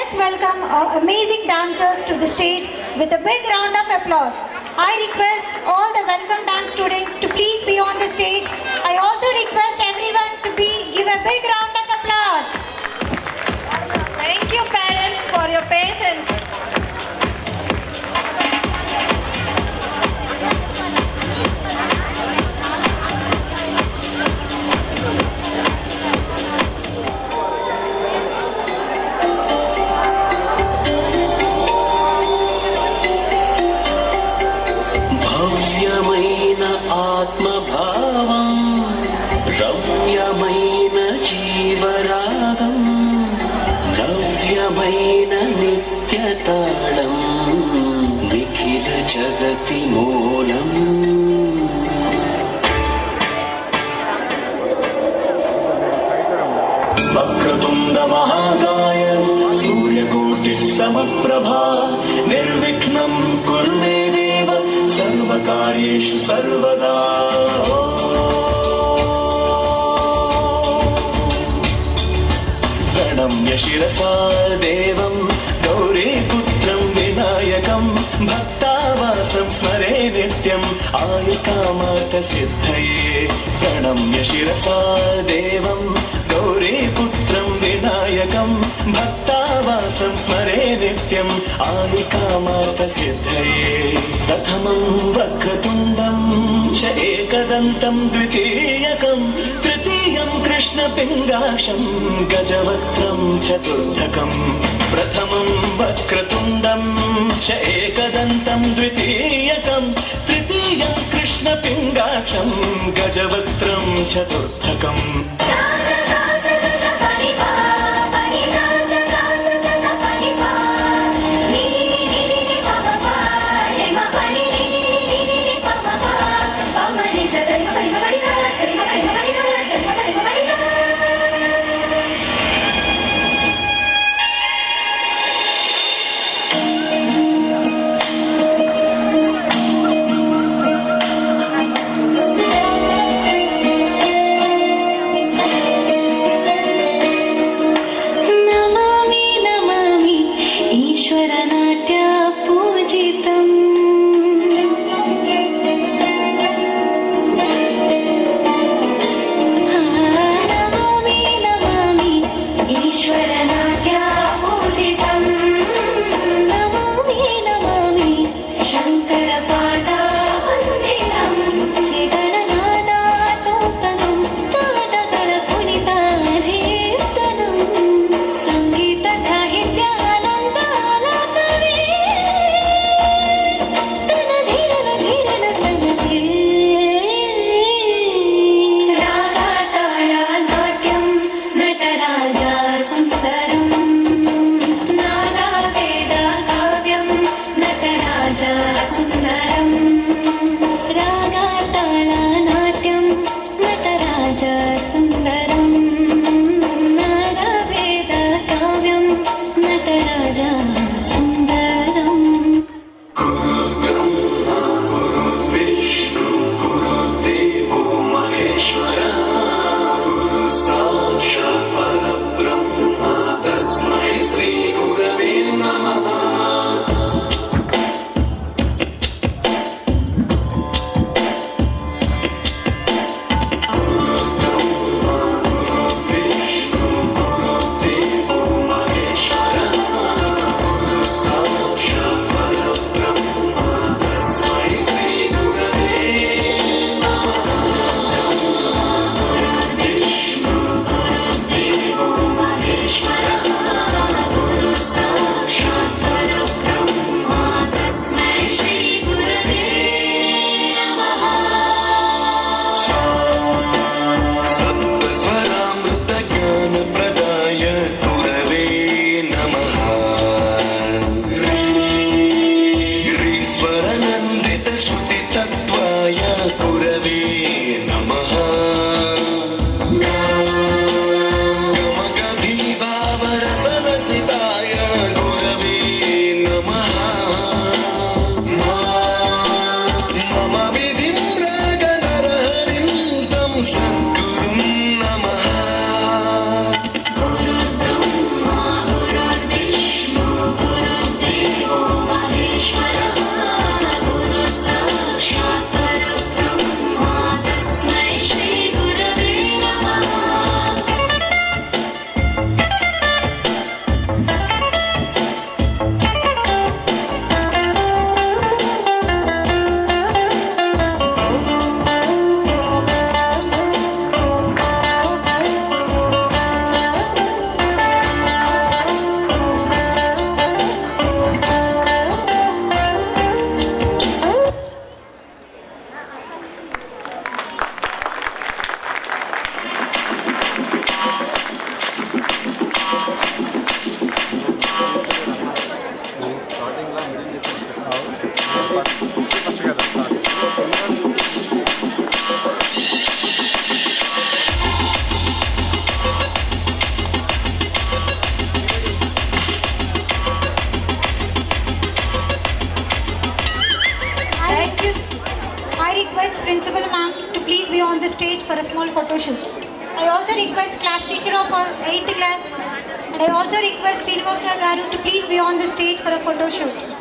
let's welcome our amazing dancers to the stage with a big round of applause. I request all the welcome dance students to please be on the stage. I also request everyone to give a big round of applause. Thank you, parents, for your patience. భవ్యమైన ఆత్మభావం, రమ్యమైన జీవరాగం, నవ్యమైన నిత్యతాళం, నిఖిల జగతి మూలం. వక్రతుండ మహాకాయ సూర్యకోటి సమప్రభా నిర్విఘ్నం కురు మే దేవ సర్వకార్యేషు సర్వదా. ప్రణమ్య శిరసా దేవం గౌరీపుత్రం వినాయకం భక్తావాసం స్మరే నిత్యం ఆయుకామార్థ సిద్ధయే. ప్రణమ్య శిరసా దేవం గౌరీపుత్రం వినాయకం భక్తావాసం స్మరే నిత్యం ఆయుకామార్థ సిద్ధయే. ప్రథమం వక్రతుండం చ ఏకదంతం ద్వితీయకం తృతీయం కృష్ణపింగాక్షం గజవక్త్రం చతుర్థకం. ప్రథమం వక్రతుండం చ ఏకదంతం ద్వితీయకం తృతీయం కృష్ణపింగాక్షం గజవక్త్రం చతుర్థకం. the stage for a small photo shoot. I also request class teacher of our 8th class and I also request Srinivasa Garu to please be on the stage for a photo shoot.